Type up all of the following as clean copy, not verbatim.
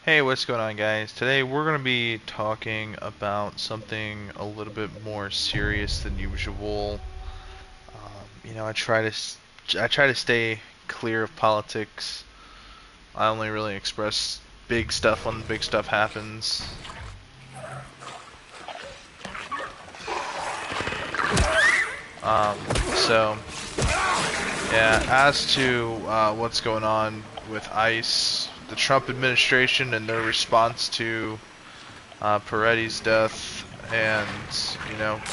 Hey, what's going on, guys? Today we're going to be talking about something a little bit more serious than usual. I try to stay clear of politics. I only really express big stuff when big stuff happens. Um, so yeah, as to what's going on with ICE, the Trump administration and their response to Peretti's death, and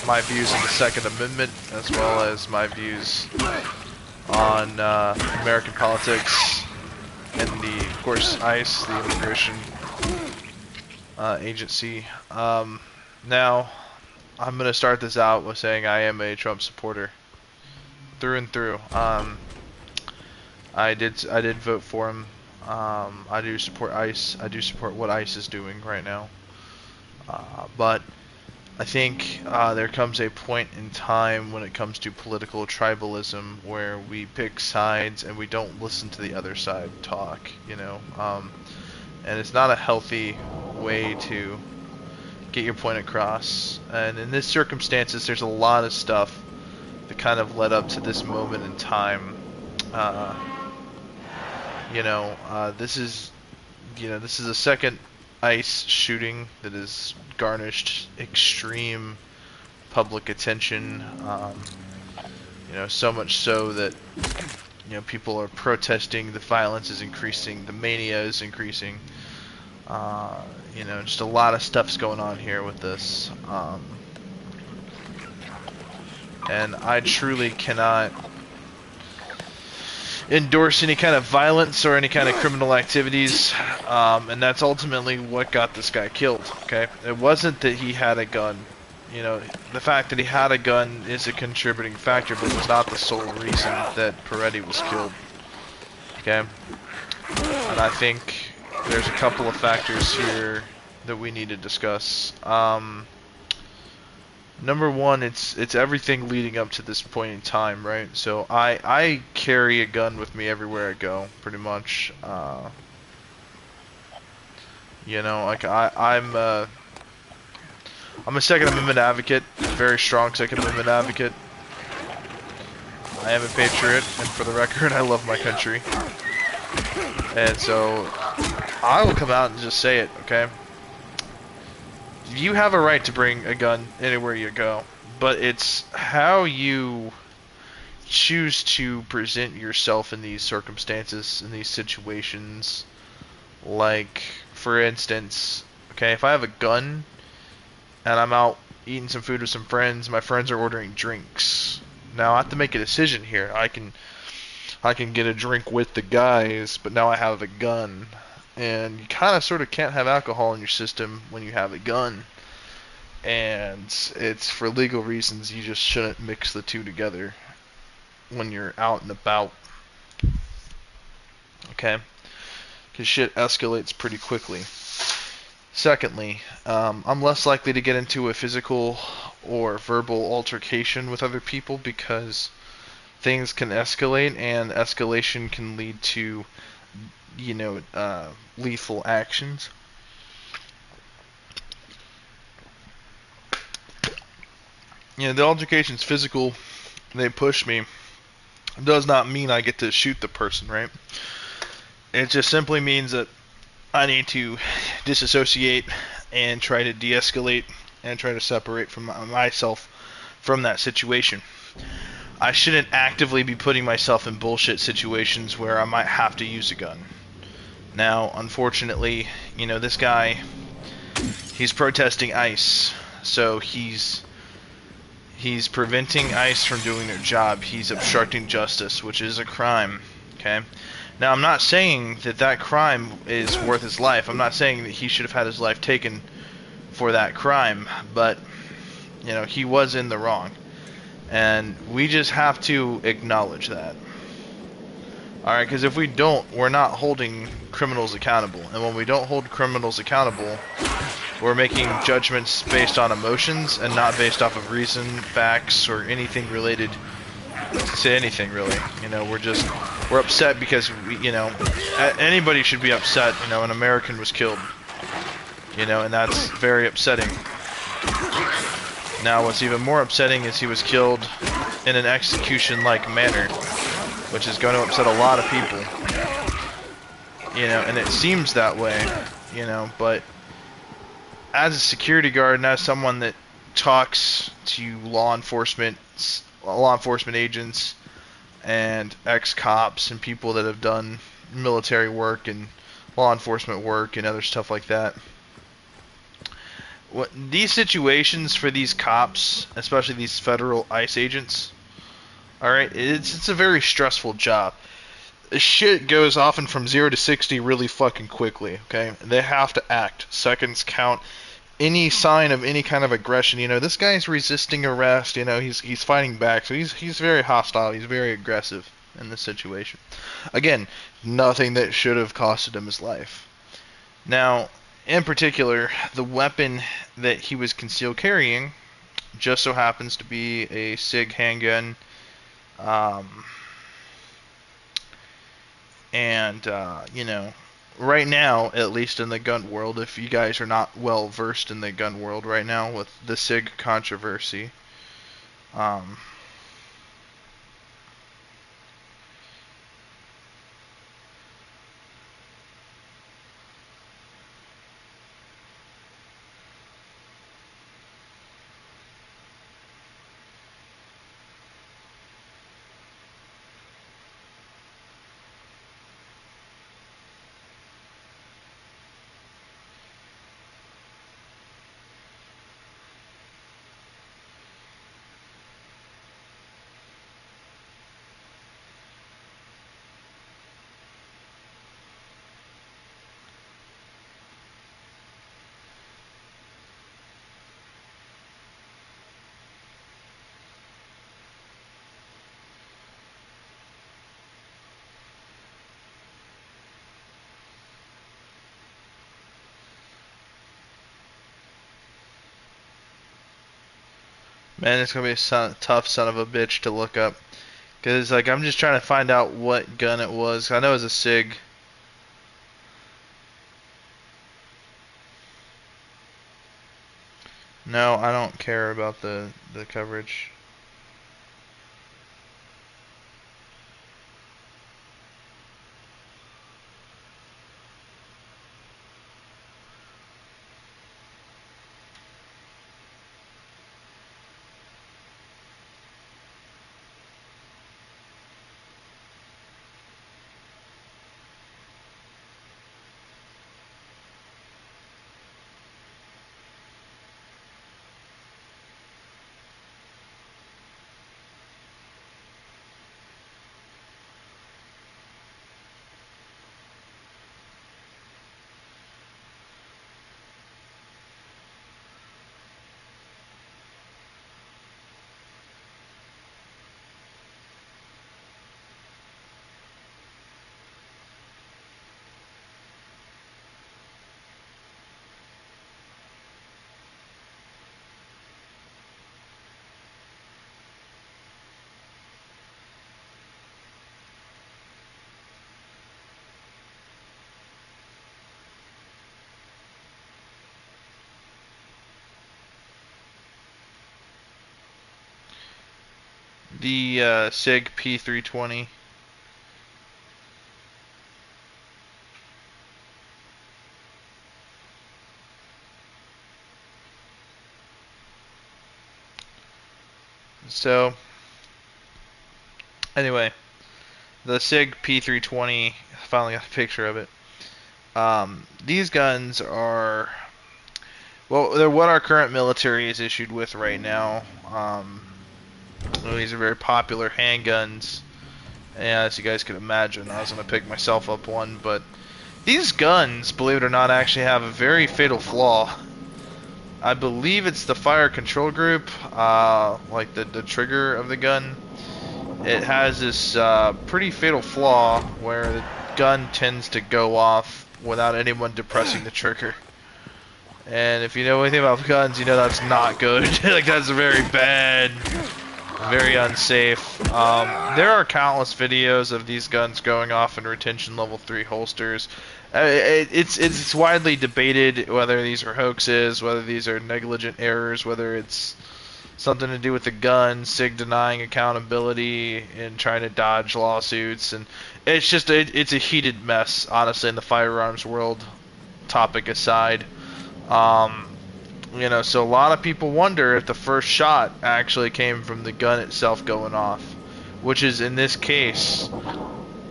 my views on the Second Amendment, as well as my views on American politics and of course, ICE, the immigration agency. Now, I'm gonna start this out with saying I am a Trump supporter through and through. I did vote for him. I do support ICE. I do support what ICE is doing right now. But I think there comes a point in time when it comes to political tribalism where we pick sides and we don't listen to the other side talk. And it's not a healthy way to get your point across. And in this circumstances, there's a lot of stuff that kind of led up to this moment in time. This is a second ICE shooting that has garnished extreme public attention. So much so that people are protesting. The violence is increasing. The mania is increasing. Just a lot of stuff's going on here with this. And I truly cannot endorse any kind of violence or any kind of criminal activities, and that's ultimately what got this guy killed. Okay, it wasn't that he had a gun. The fact that he had a gun is a contributing factor, but it was not the sole reason that Peretti was killed. Okay, and I think there's a couple of factors here that we need to discuss. Number one, it's everything leading up to this point in time, right? So I carry a gun with me everywhere I go, pretty much. I'm a Second Amendment advocate, a very strong Second Amendment advocate. I am a patriot, and for the record, I love my country. And so I will come out and just say it, okay? You have a right to bring a gun anywhere you go, but it's how you choose to present yourself in these circumstances, in these situations. Like, for instance, okay, if I have a gun and I'm out eating some food with some friends, my friends are ordering drinks. Now I have to make a decision here. I can get a drink with the guys, but now I have a gun. And you kind of sort of can't have alcohol in your system when you have a gun. And it's for legal reasons, you just shouldn't mix the two together when you're out and about. Okay? Because shit escalates pretty quickly. Secondly, I'm less likely to get into a physical or verbal altercation with other people because things can escalate, and escalation can lead to lethal actions. The altercation's physical, they push me, does not mean I get to shoot the person, right? It just simply means that I need to disassociate and try to de-escalate and try to separate from myself from that situation. I shouldn't actively be putting myself in bullshit situations where I might have to use a gun. Now, unfortunately, this guy, he's protesting ICE, so he's preventing ICE from doing their job. He's obstructing justice, which is a crime, okay? Now, I'm not saying that crime is worth his life. I'm not saying that he should have had his life taken for that crime, but, he was in the wrong. And we just have to acknowledge that. Alright, because if we don't, we're not holding criminals accountable. And when we don't hold criminals accountable, we're making judgments based on emotions and not based off of reason, facts, or anything related to anything, really. We're just we're upset because we, you know, anybody should be upset. You know, an American was killed. You know, and that's very upsetting. Now, what's even more upsetting is he was killed in an execution-like manner, which is going to upset a lot of people. You know, and it seems that way. You know, but as a security guard and as someone that talks to law enforcement agents and ex-cops and people that have done military work and law enforcement work and other stuff like that, these situations for these cops, especially these federal ICE agents, alright, it's a very stressful job. Shit goes often from 0 to 60 really fucking quickly, okay? They have to act. Seconds count. Any sign of any kind of aggression, you know, this guy's resisting arrest, you know, he's fighting back, so he's very hostile, he's very aggressive in this situation. Again, nothing that should have costed him his life. Now, in particular, the weapon that he was concealed carrying just so happens to be a SIG handgun. You know, right now, at least in the gun world, if you guys are not well versed in the gun world right now with the SIG controversy, man, it's gonna be a tough son of a bitch to look up. Because, like, I'm just trying to find out what gun it was. I know it was a SIG. No, I don't care about the coverage. The SIG P320. So, anyway, the SIG P320, finally got a picture of it. These guns are, well, they're what our current military is issued with right now. These are very popular handguns. And as you guys can imagine, I was going to pick myself up one, but these guns, believe it or not, actually have a very fatal flaw. I believe it's the fire control group, like the trigger of the gun. It has this pretty fatal flaw where the gun tends to go off without anyone depressing the trigger. And if you know anything about guns, you know that's not good. Like, that's very bad. very unsafe. There are countless videos of these guns going off in retention level 3 holsters. It's widely debated whether these are hoaxes, whether these are negligent errors, whether it's something to do with the gun, SIG denying accountability and trying to dodge lawsuits, and it's just it's a heated mess, honestly, in the firearms world. Topic aside, um, so a lot of people wonder if the first shot actually came from the gun itself going off, which is in this case.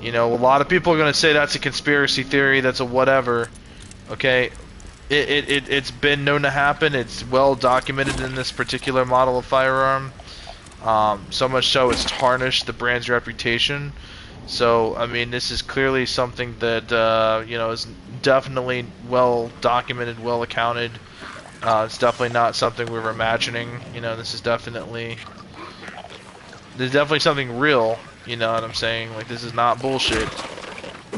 A lot of people are going to say that's a conspiracy theory, that's a whatever. Okay, it's been known to happen. It's well documented in this particular model of firearm. So much so it's tarnished the brand's reputation. So, I mean, this is clearly something that, is definitely well documented, well accounted. It's definitely not something we were imagining. This is definitely something real. You know what I'm saying? Like, this is not bullshit.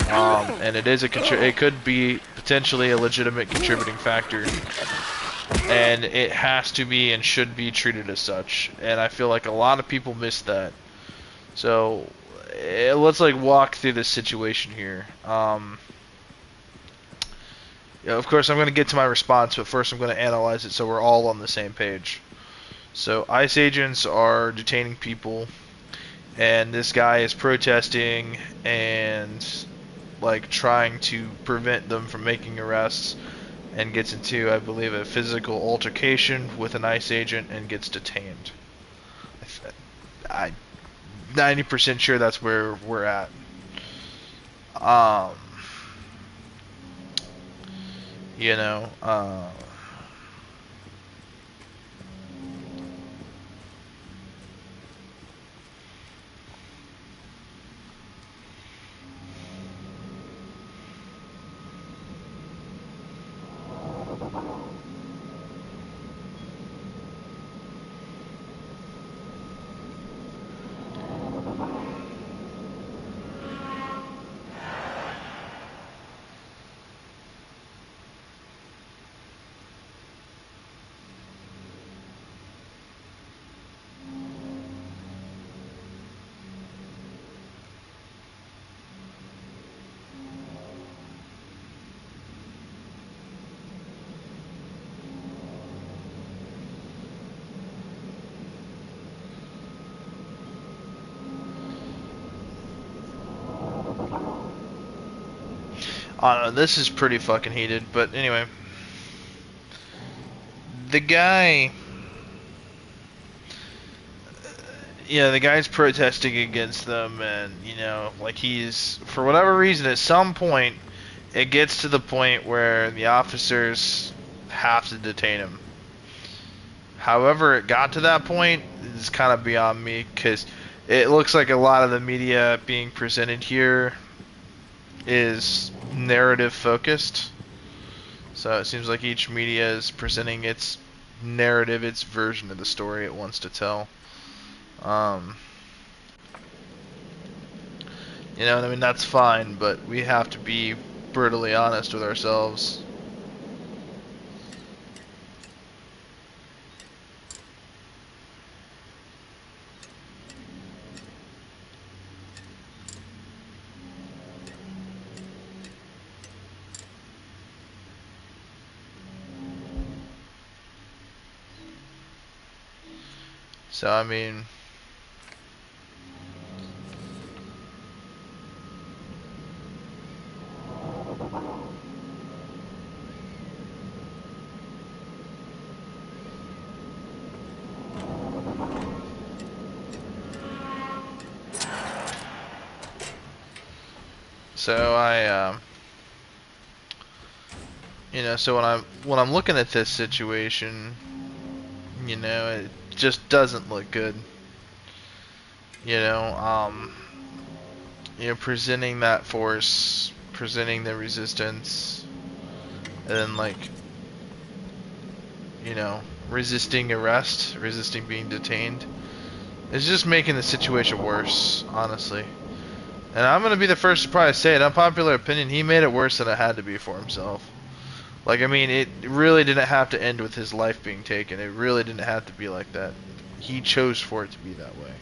And it could be potentially a legitimate contributing factor, and it has to be and should be treated as such. And I feel like a lot of people miss that. So let's walk through this situation here. Of course, I'm going to get to my response, but first I'm going to analyze it so we're all on the same page. So ICE agents are detaining people, and this guy is protesting and trying to prevent them from making arrests, and gets into, I believe, a physical altercation with an ICE agent and gets detained. I'm 90% sure that's where we're at. You know, I don't know, this is pretty fucking heated, but anyway. The guy... the guy's protesting against them, and, he's, for whatever reason, at some point, it gets to the point where the officers have to detain him. However it got to that point is kind of beyond me, because it looks like a lot of the media being presented here is narrative focused. So it seems like each media is presenting its narrative, its version of the story it wants to tell. And I mean, that's fine, but we have to be brutally honest with ourselves. So, I mean... So so when I'm looking at this situation, it just doesn't look good. Presenting that force, presenting the resistance, and then resisting arrest, resisting being detained. It's just making the situation worse, honestly. And I'm gonna be the first to probably say it, unpopular opinion, he made it worse than it had to be for himself. I mean, it really didn't have to end with his life being taken. It really didn't have to be like that. He chose for it to be that way.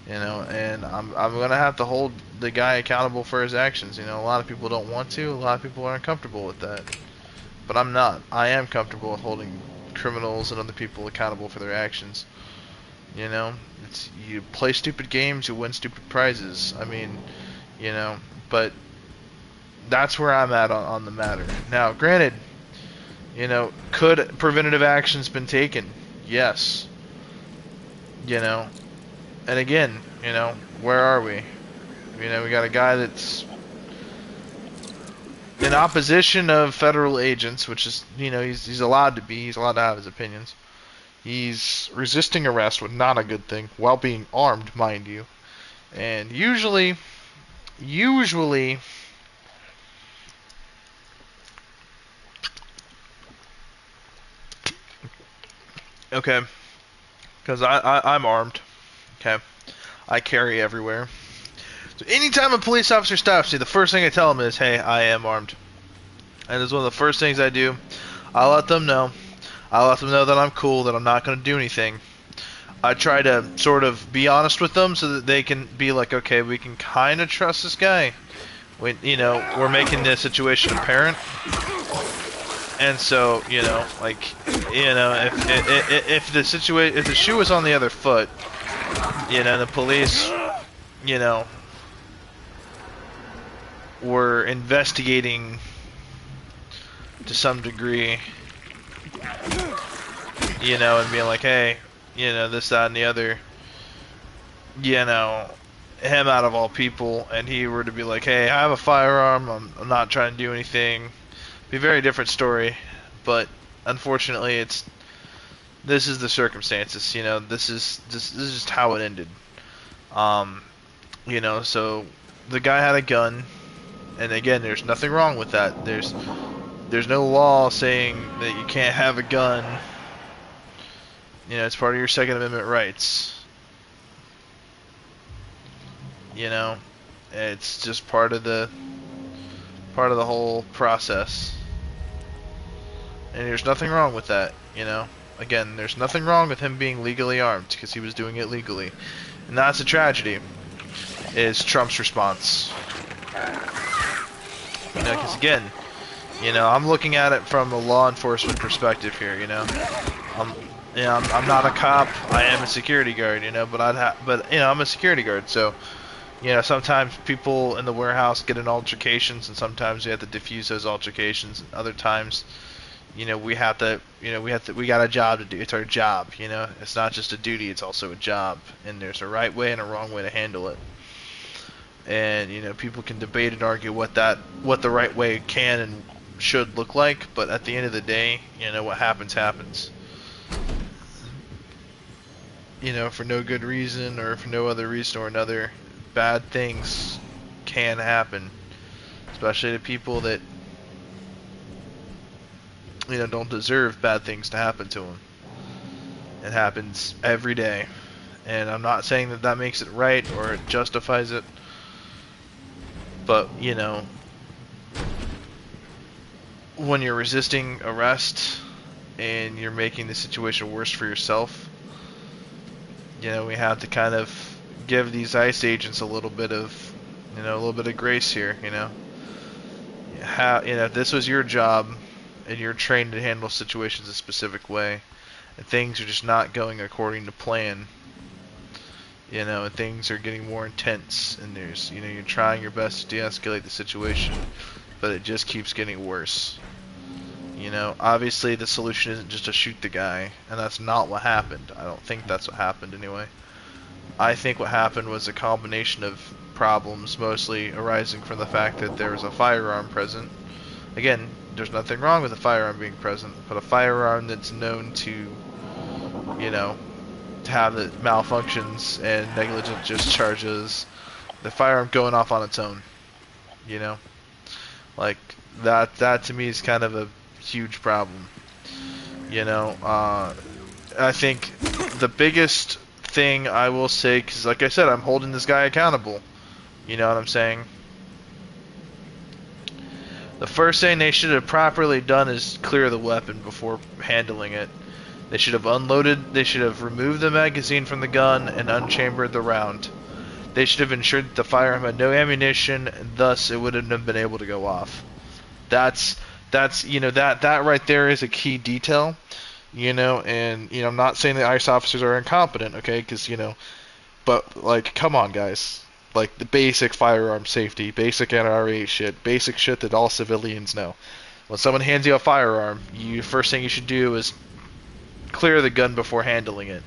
You know, and I'm gonna have to hold the guy accountable for his actions. You know, a lot of people don't want to. A lot of people aren't comfortable with that. But I'm not. I am comfortable with holding criminals and other people accountable for their actions. You know, it's you play stupid games, you win stupid prizes. I mean, you know, but that's where I'm at on the matter. Now, granted, you know, could preventative actions been taken? Yes. You know, and again, you know, where are we? You know, we got a guy that's in opposition of federal agents, which is, you know, he's allowed to be. He's allowed to have his opinions. He's resisting arrest, which not a good thing, while being armed, mind you. And usually, okay, because I'm armed. Okay, I carry everywhere. So anytime a police officer stops me, the first thing I tell him is, "Hey, I am armed," and it's one of the first things I do. I let them know. I let them know that I'm cool, that I'm not going to do anything. I try to sort of be honest with them so that they can be like, okay, we can kind of trust this guy. You know, we're making the situation apparent. And so, you know, like, you know, if the shoe was on the other foot, you know, the police, you know, were investigating to some degree, you know, and being like, hey, you know, this, that, and the other, you know, him out of all people, and he were to be like, hey, I have a firearm, I'm not trying to do anything, be a very different story. But unfortunately, this is the circumstances, you know, this is just how it ended. You know, so the guy had a gun, and again, there's nothing wrong with that. There's no law saying that you can't have a gun. You know, it's part of your Second Amendment rights. You know, it's just part of the whole process. And there's nothing wrong with that, you know. Again, there's nothing wrong with him being legally armed because he was doing it legally. And that's a tragedy, is Trump's response. You know, because again, you know, I'm looking at it from a law enforcement perspective here, you know. I'm not a cop, I am a security guard, you know, but you know, I'm a security guard, so you know, sometimes people in the warehouse get in altercations, and sometimes we have to defuse those altercations. And other times, you know, we got a job to do. It's our job, you know. It's not just a duty; it's also a job. And there's a right way and a wrong way to handle it. And you know, people can debate and argue what the right way can and should look like. But at the end of the day, you know, what happens happens. You know, for no good reason or for no other reason or another, bad things can happen, especially to people that, you know, don't deserve bad things to happen to them. It happens every day, and I'm not saying that that makes it right or it justifies it, but you know, when you're resisting arrest and you're making the situation worse for yourself, you know, we have to kind of give these ICE agents a little bit of, you know, a little bit of grace here, you know. You know, if this was your job and you're trained to handle situations a specific way, and things are just not going according to plan, you know, and things are getting more intense, and there's, you know, you're trying your best to de-escalate the situation, but it just keeps getting worse. You know, obviously the solution isn't just to shoot the guy, and that's not what happened. I don't think that's what happened anyway. I think what happened was a combination of problems, mostly arising from the fact that there was a firearm present. Again, there's nothing wrong with a firearm being present, but a firearm that's known to, you know, to have the malfunctions and negligent discharges, the firearm going off on its own, you know, like that to me is kind of a huge problem. You know, I think the biggest thing I will say, because like I said, I'm holding this guy accountable, you know what I'm saying? The first thing they should have properly done is clear the weapon before handling it. They should have unloaded, they should have removed the magazine from the gun and unchambered the round. They should have ensured that the firearm had no ammunition, and thus it wouldn't have been able to go off. That's that right there is a key detail, and I'm not saying the ICE officers are incompetent, okay, because but like, come on, guys, like the basic firearm safety, basic NRA shit, basic shit that all civilians know. When someone hands you a firearm, first thing you should do is clear the gun before handling it.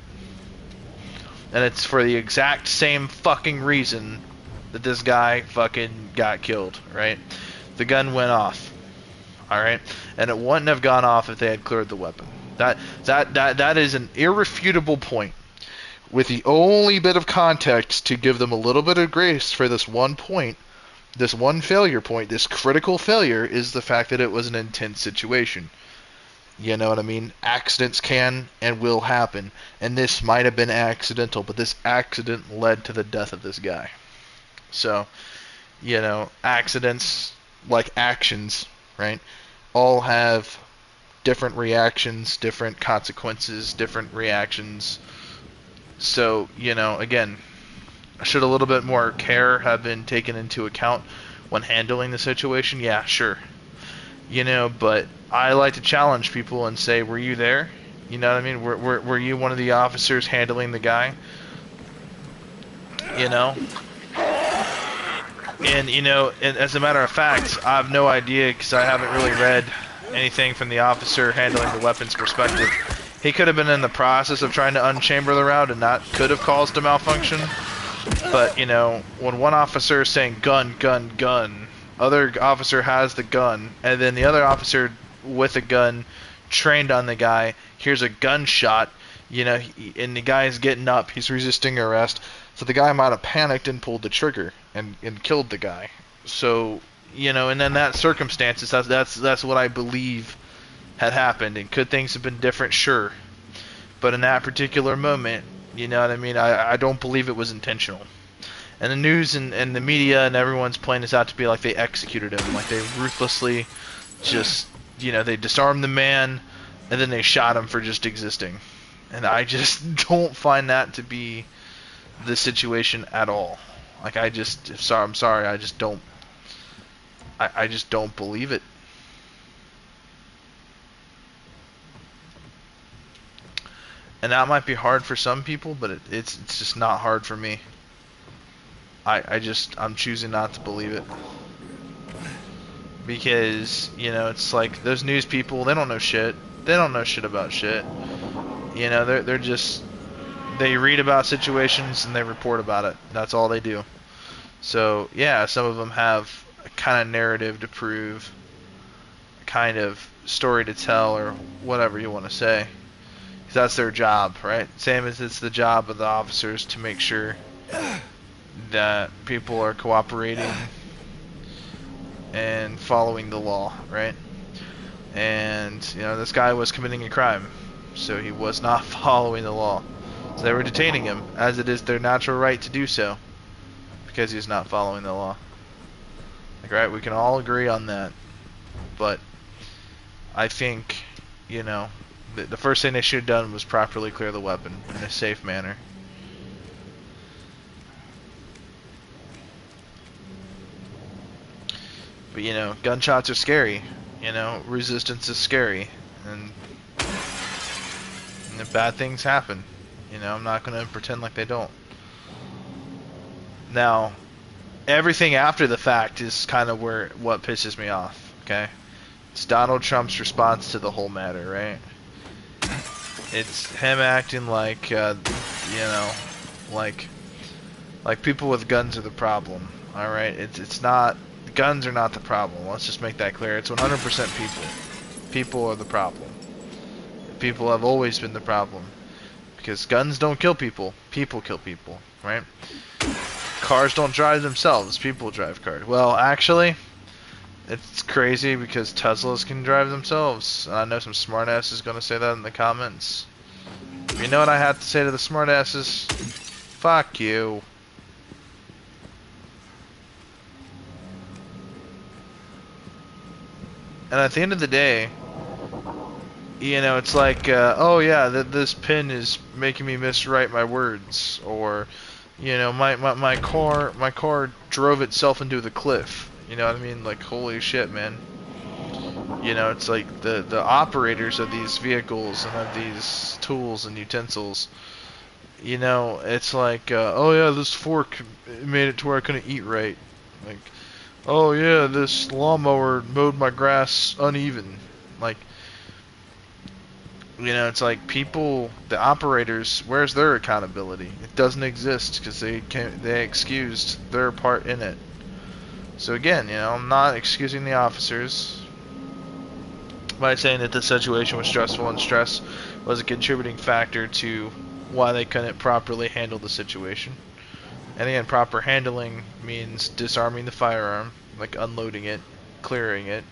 And it's for the exact same fucking reason that this guy fucking got killed, right? The gun went off, all right, and it wouldn't have gone off if they had cleared the weapon. That is an irrefutable point. With the only bit of context to give them a little bit of grace for this one point, this one failure point, this critical failure, is the fact that it was an intense situation. You know what I mean? Accidents can and will happen, and this might have been accidental, but this accident led to the death of this guy. So, accidents, like actions, right, all have different reactions, different consequences, different reactions. So, again, should a little bit more care have been taken into account when handling the situation? Yeah, sure. But I like to challenge people and say, were you there? You know what I mean? Were you one of the officers handling the guy? And as a matter of fact, I have no idea because I haven't really read anything from the officer handling the weapons perspective. He could have been in the process of trying to unchamber the round, and that could have caused a malfunction. But, when one officer is saying gun, gun, gun, other officer has the gun, and then the other officer with a gun trained on the guy hears a gunshot, and the guy's getting up, he's resisting arrest, so the guy might have panicked and pulled the trigger and killed the guy. So, and in that circumstances, that's what I believe had happened. And could things have been different? Sure. But in that particular moment, you know what I mean, I don't believe it was intentional. And the news and the media and everyone's playing this out to be like they executed him, like they ruthlessly just, they disarmed the man and then they shot him for just existing. And I just don't find that to be the situation at all. Like, I'm sorry, I just don't believe it. And that might be hard for some people, but it's just not hard for me. I'm choosing not to believe it. Because, it's like those news people, they don't know shit. They don't know shit about shit. They're just, they read about situations and they report about it. That's all they do. So, yeah, some of them have a kind of narrative to prove, a kind of story to tell, or whatever you want to say. Because that's their job, right? Same as it's the job of the officers to make sure that people are cooperating and following the law, right? And, this guy was committing a crime, so he was not following the law. So they were detaining him, as it is their natural right to do so, because he's not following the law. Like, right, we can all agree on that. But I think, the first thing they should have done was properly clear the weapon in a safe manner. But, gunshots are scary. Resistance is scary. And bad things happen. I'm not going to pretend like they don't. Now, everything after the fact is kind of what pisses me off, okay? It's Donald Trump's response to the whole matter, right? It's him acting like, like people with guns are the problem, alright? It's not, guns are not the problem. Let's just make that clear. It's 100% people. People are the problem. People have always been the problem. Because guns don't kill people. People kill people, right? Cars don't drive themselves. People drive cars. Well, actually, it's crazy because Teslas can drive themselves. And I know some smartass is going to say that in the comments. You know what I have to say to the smartasses? Fuck you. And at the end of the day, You know, it's like, oh yeah, this pin is making me miswrite my words, or, you know, my car drove itself into the cliff. You know what I mean? Like, holy shit, man. You know, it's like the operators of these vehicles and of these tools and utensils. You know, it's like, oh yeah, this fork made it to where I couldn't eat right. Like, oh yeah, this lawnmower mowed my grass uneven. Like, you know, it's like people, the operators, where's their accountability? It doesn't exist because they excused their part in it. So again, you know, I'm not excusing the officers by saying that the situation was stressful, and stress was a contributing factor to why they couldn't properly handle the situation. And again, proper handling means disarming the firearm, like unloading it, clearing it,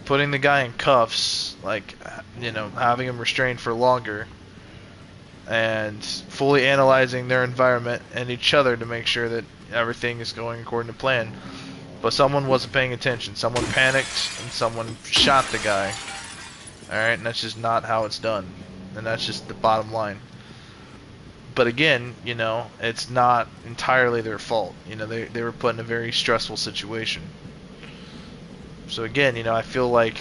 putting the guy in cuffs, like, you know, having him restrained for longer, and fully analyzing their environment and each other to make sure that everything is going according to plan. But someone wasn't paying attention. Someone panicked and someone shot the guy. Alright, and that's just not how it's done. And that's just the bottom line. But again, you know, it's not entirely their fault. You know, they were put in a very stressful situation. So again, you know, I feel like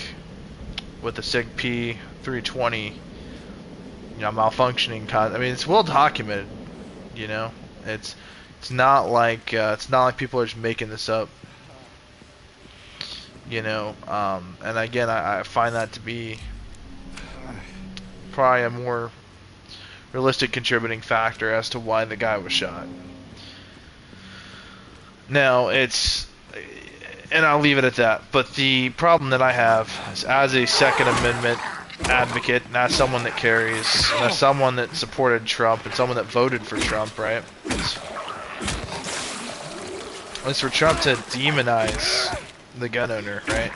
with the SIG P320, you know, malfunctioning. I mean, it's well documented. You know, it's not like people are just making this up. You know, and again, I find that to be probably a more realistic contributing factor as to why the guy was shot. Now, and I'll leave it at that. But the problem that I have is, as a Second Amendment advocate, and as someone that carries, and as someone that supported Trump, and someone that voted for Trump, right? It's for Trump to demonize the gun owner, right?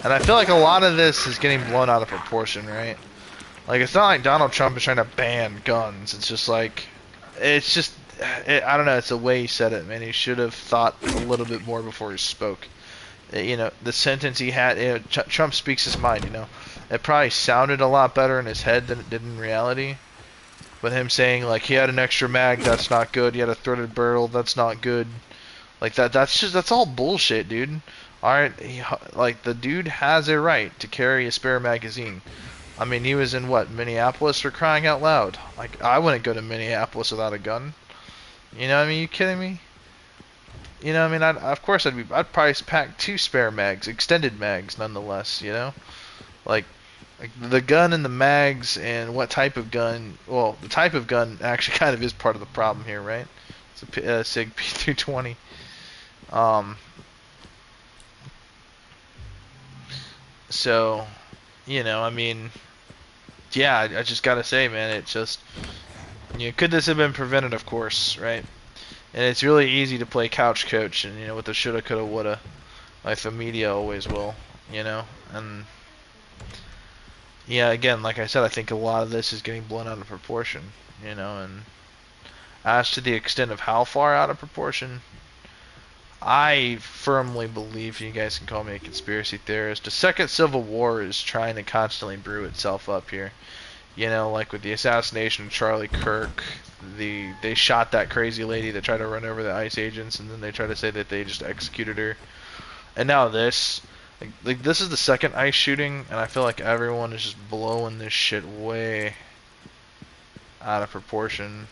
And I feel like a lot of this is getting blown out of proportion, right? Like, it's not like Donald Trump is trying to ban guns. It's just like, I don't know, it's the way he said it, man. He should have thought a little bit more before he spoke. You know, the sentence he had, you know, Trump speaks his mind, you know. It probably sounded a lot better in his head than it did in reality. But him saying, like, he had an extra mag, that's not good. He had a threaded barrel, that's not good. Like, that's all bullshit, dude. Alright, like, the dude has a right to carry a spare magazine. I mean, he was in, what, Minneapolis, for crying out loud. Like, I wouldn't go to Minneapolis without a gun. You know what I mean? You kidding me? You know what I mean? Of course I'd probably pack 2 spare mags, extended mags nonetheless, you know? Like the gun and the mags and what type of gun, well, the type of gun actually kind of is part of the problem here, right? It's a SIG P320. So, you know, I mean, yeah, I just gotta say, man, it just, you know, could this have been prevented? Of course, right? And it's really easy to play couch coach, and you know, with the shoulda, coulda, woulda, like the media always will, you know. And yeah, again, like I said, I think a lot of this is getting blown out of proportion, you know. And as to the extent of how far out of proportion, I firmly believe, you guys can call me a conspiracy theorist, the second civil war is trying to constantly brew itself up here. You know, like with the assassination of Charlie Kirk, they shot that crazy lady that tried to run over the ICE agents, and then they try to say that they just executed her. And now this, like this is the second ICE shooting, and I feel like everyone is just blowing this shit way out of proportion.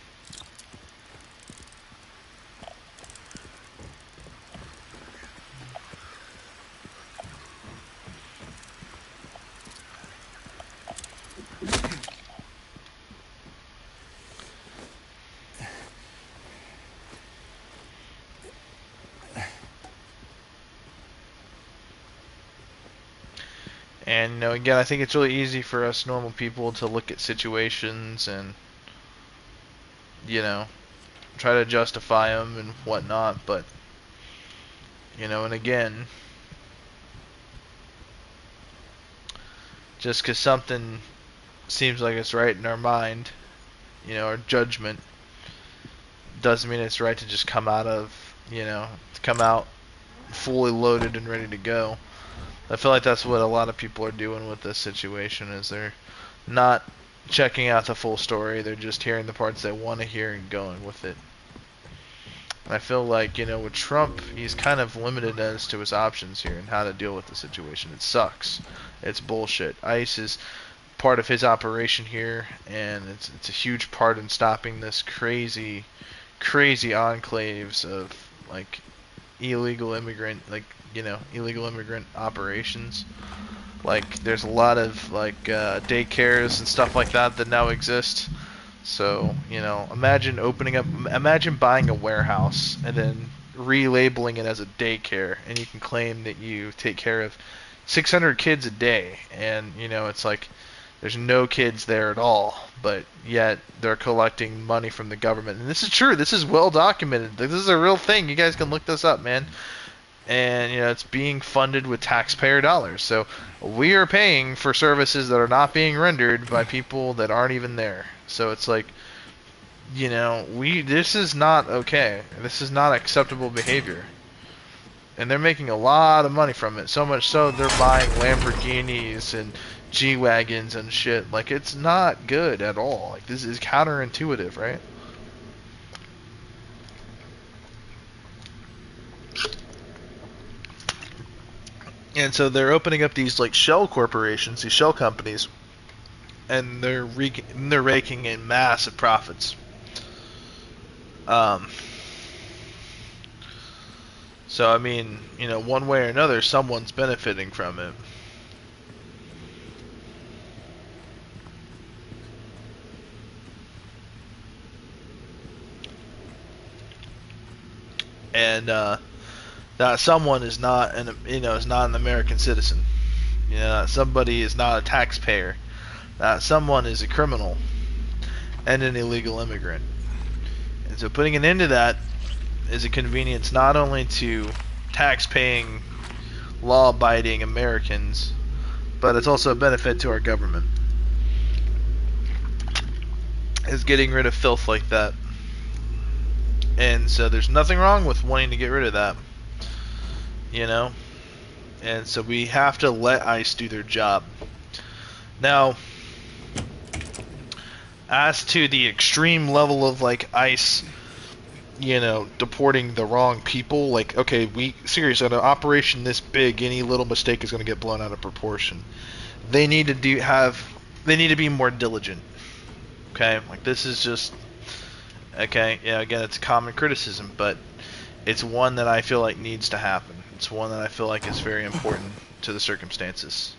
And, you know, again, I think it's really easy for us normal people to look at situations and, you know, try to justify them and whatnot, but, you know, and again, just because something seems like it's right in our mind, you know, our judgment, doesn't mean it's right to just come out fully loaded and ready to go. I feel like that's what a lot of people are doing with this situation, is they're not checking out the full story. They're just hearing the parts they want to hear and going with it. And I feel like, with Trump, he's kind of limited as to his options here and how to deal with the situation. It sucks. It's bullshit. ICE is part of his operation here, and it's a huge part in stopping this crazy enclaves of like illegal immigrant operations. Like there's a lot of like daycares and stuff like that now exist. So, imagine buying a warehouse and then relabeling it as a daycare, and you can claim that you take care of 600 kids a day, and it's like there's no kids there at all, but yet they're collecting money from the government. And this is true. This is well documented. This is a real thing. You guys can look this up, man. And it's being funded with taxpayer dollars. So we are paying for services that are not being rendered by people that aren't even there. So it's like, this is not okay. This is not acceptable behavior. And they're making a lot of money from it. So much so they're buying Lamborghinis and G-Wagons and shit. Like, it's not good at all. Like, this is counterintuitive, right? And so they're opening up these, like, shell corporations, these shell companies, and they're raking in massive profits. So, I mean, one way or another, someone's benefiting from it. And that someone is not an American citizen. Somebody is not a taxpayer. That someone is a criminal and an illegal immigrant. And so putting an end to that is a convenience not only to tax-paying, law-abiding Americans, but it's also a benefit to our government. Is getting rid of filth like that. And so there's nothing wrong with wanting to get rid of that. And so we have to let ICE do their job. Now, as to the extreme level of like ICE, deporting the wrong people, like, okay, seriously, on an operation this big, any little mistake is going to get blown out of proportion. They need to be more diligent. Okay, like this is just okay. Yeah, again, it's a common criticism, but it's one that I feel like needs to happen. It's one that I feel like is very important to the circumstances.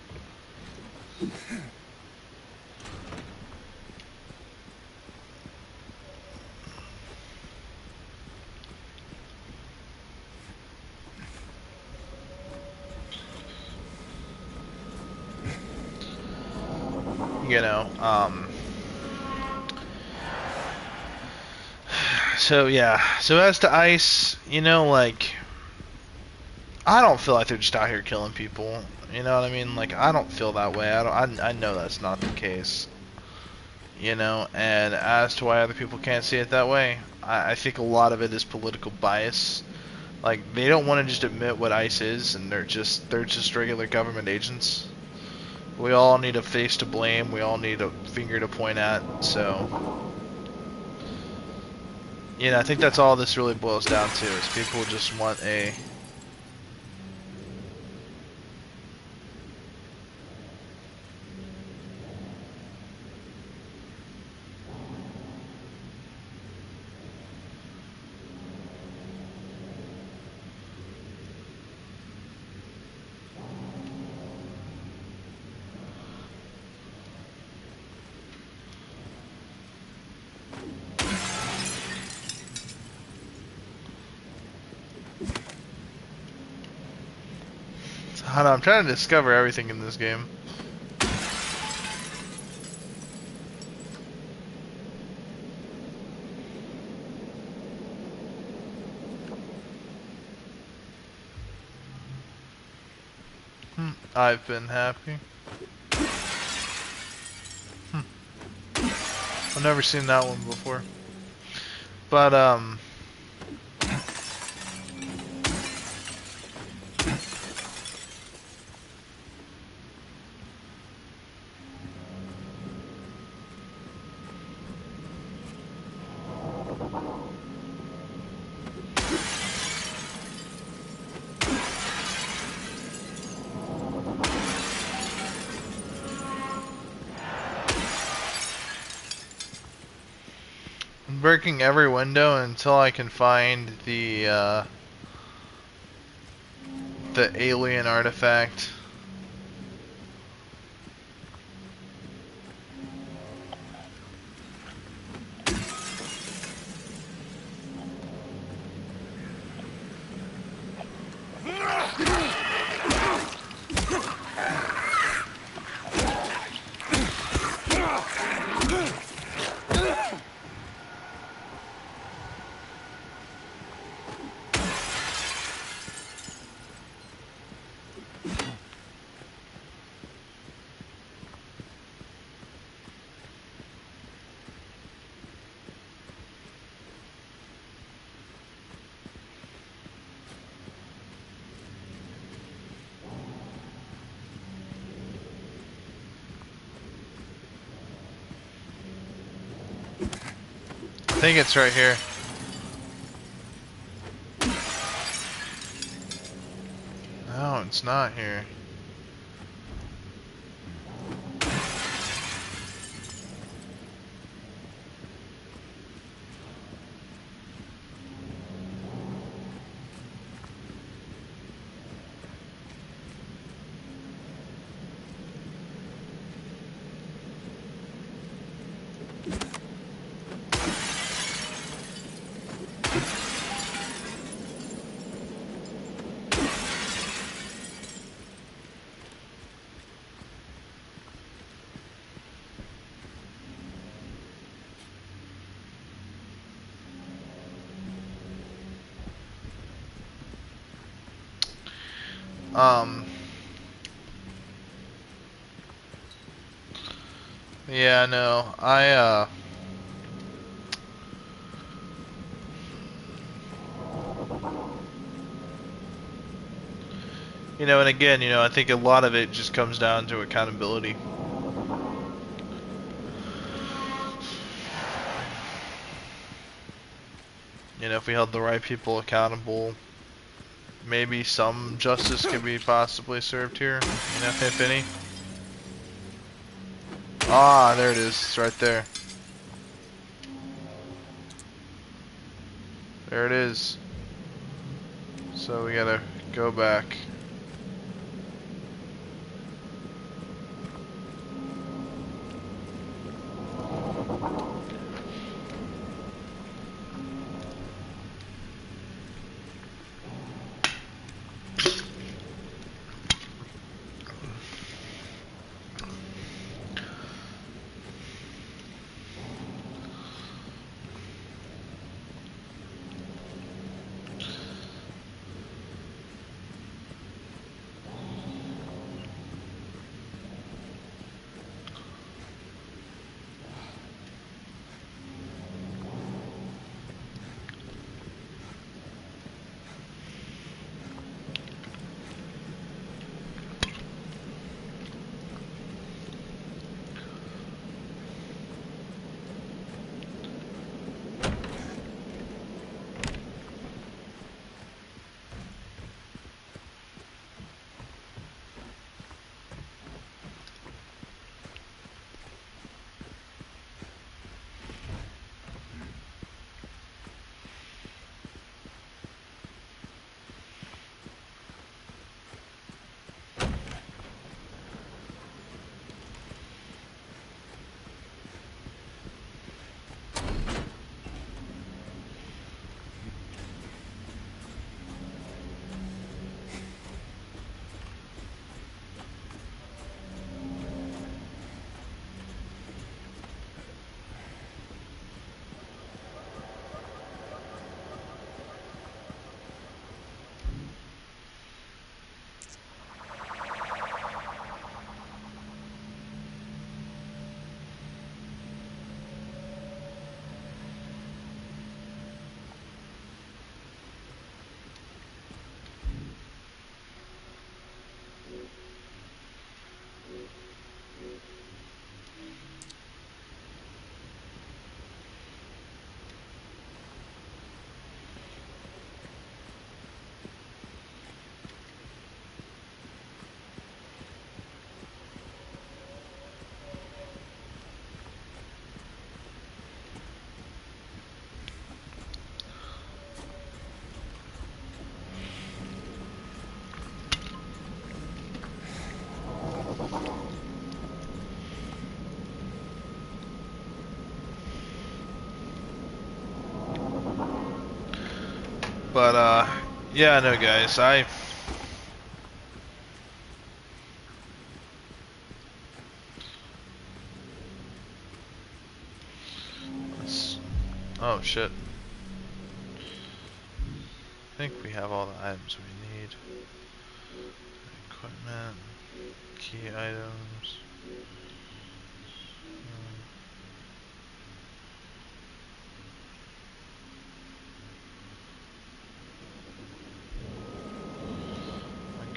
So yeah. So as to ICE, like, I don't feel like they're just out here killing people. You know what I mean? Like, I don't feel that way. I know that's not the case. And as to why other people can't see it that way, I think a lot of it is political bias. Like, they don't want to just admit what ICE is, and they're just regular government agents. We all need a face to blame. We all need a finger to point at. So, I think that's all this really boils down to, is people just want a... I don't know, I'm trying to discover everything in this game. I've been happy. I've never seen that one before. But, breaking every window until I can find the alien artifact. I think it's right here. No, it's not here. Yeah, no, you know, and again, you know, I think a lot of it just comes down to accountability. You know, if we held the right people accountable, maybe some justice could be possibly served here, you know, if any. Ah, there it is. It's right there. There it is. So we gotta go back. But yeah, no, guys, oh shit. I think we have all the items we need. Equipment, key items.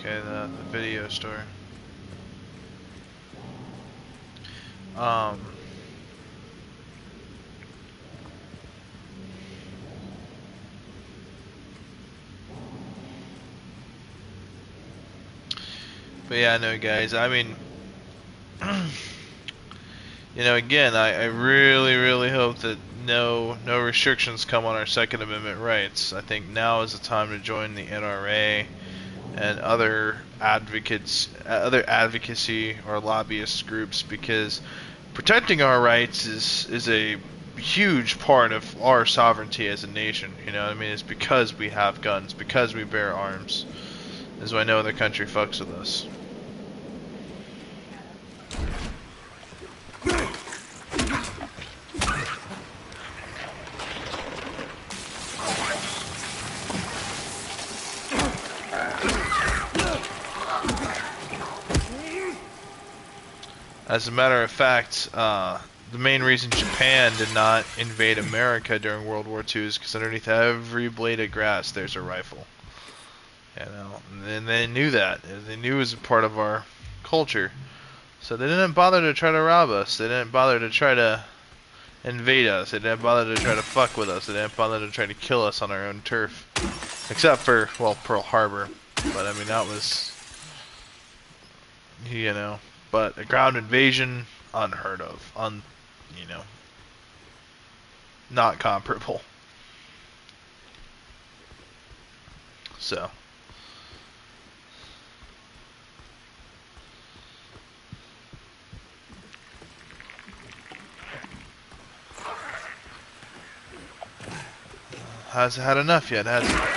Okay, the video store. Um, but yeah, no, guys. I mean, you know, again, I really, really hope that no restrictions come on our Second Amendment rights. I think now is the time to join the NRA and other advocacy or lobbyist groups, because protecting our rights is a huge part of our sovereignty as a nation. You know what I mean? It's because we have guns, because we bear arms, is why no other country fucks with us. As a matter of fact, the main reason Japan did not invade America during World War II is because underneath every blade of grass there's a rifle. You know, and they knew that. They knew it was a part of our culture. So they didn't bother to try to rob us. They didn't bother to try to invade us. They didn't bother to try to fuck with us. They didn't bother to try to kill us on our own turf. Except for, well, Pearl Harbor. But I mean, that was, you know, but a ground invasion, unheard of. You know, not comparable. So. Hasn't had enough yet, has it?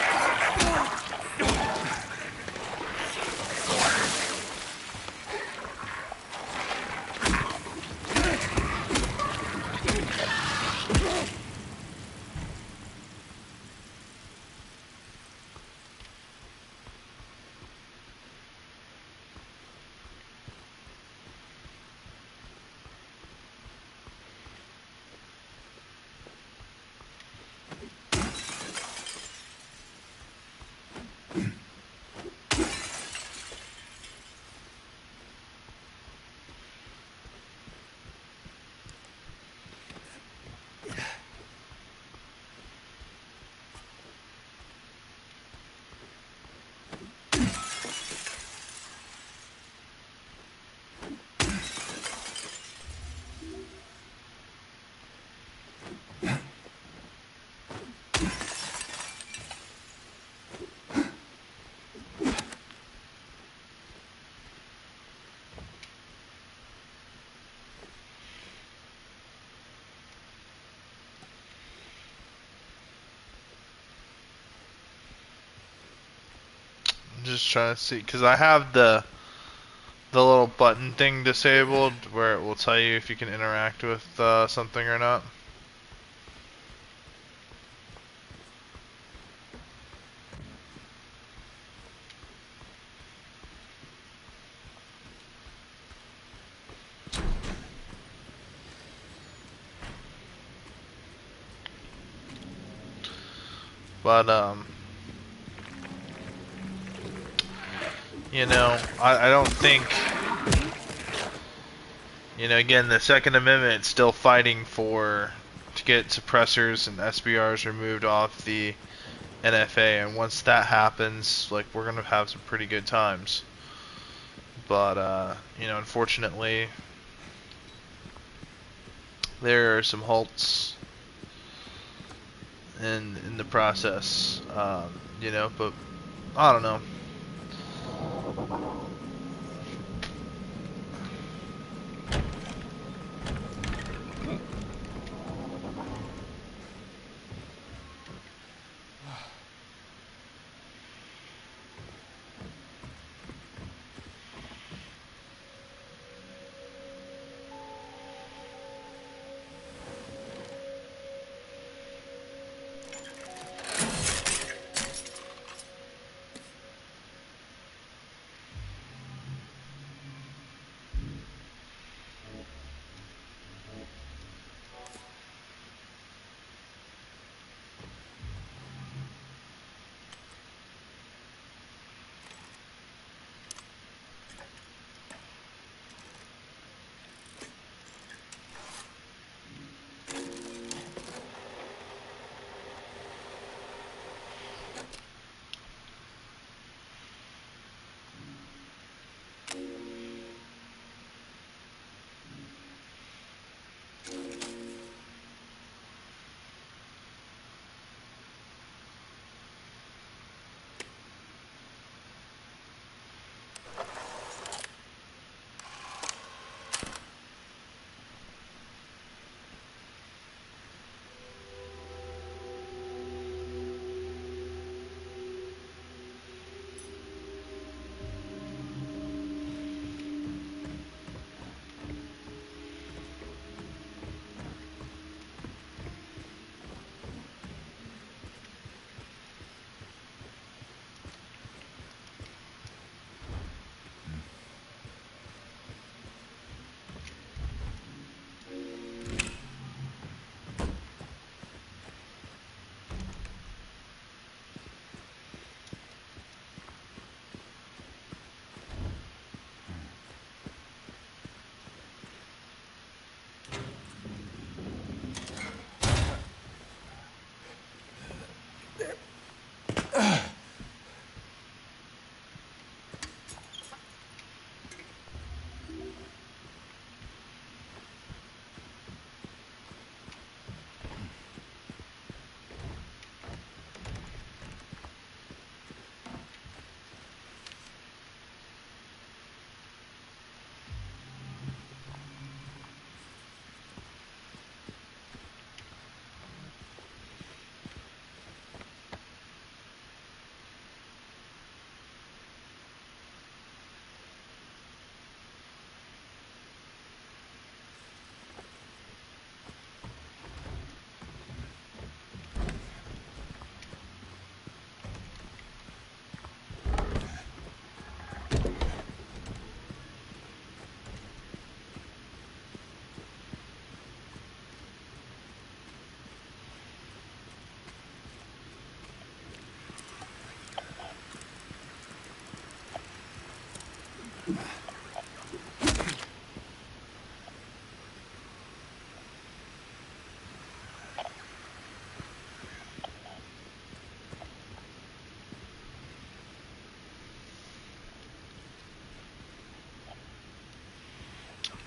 I'm just trying to see, because I have the little button thing disabled where it will tell you if you can interact with something or not. But you know, I don't think, you know, again, the Second Amendment is still fighting to get suppressors and SBRs removed off the NFA, and once that happens, like, we're gonna have some pretty good times. But you know, unfortunately, there are some halts in the process. You know, but I don't know.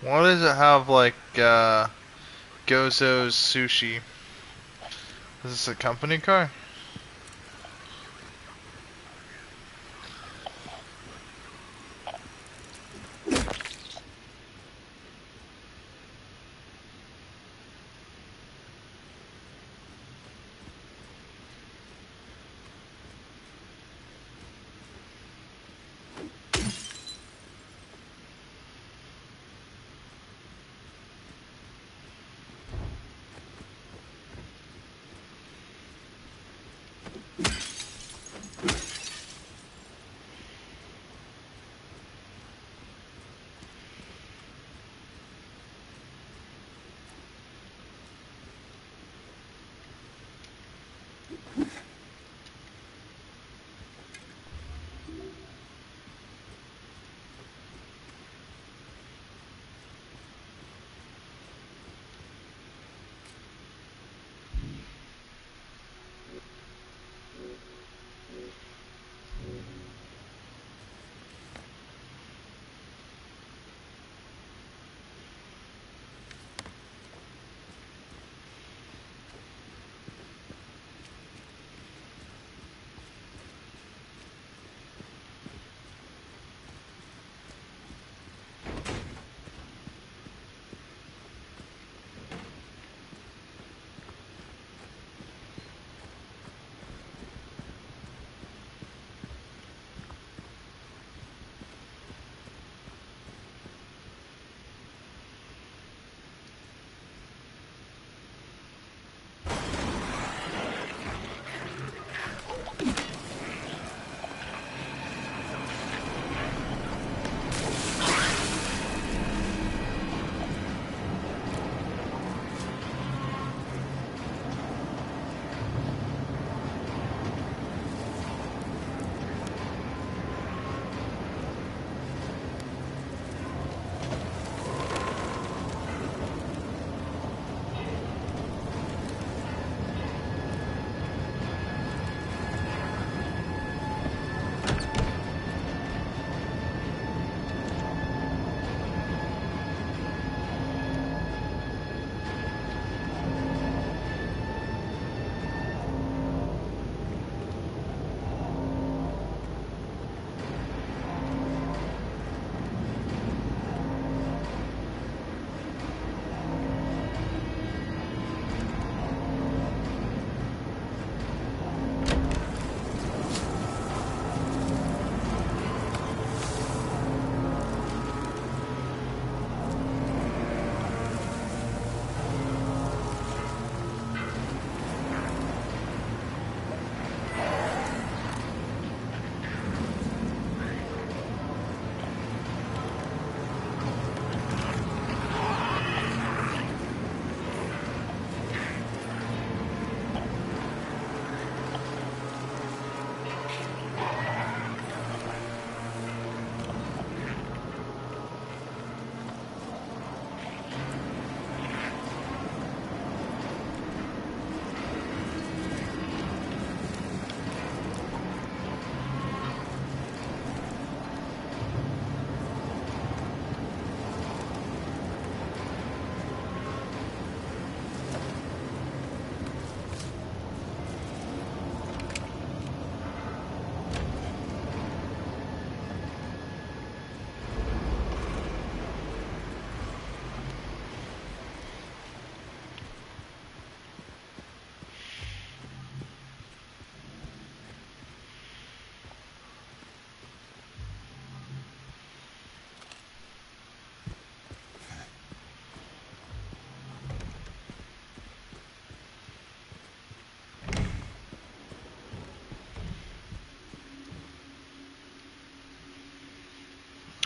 Why does it have like Gozo's Sushi? Is this a company car?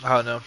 I don't know.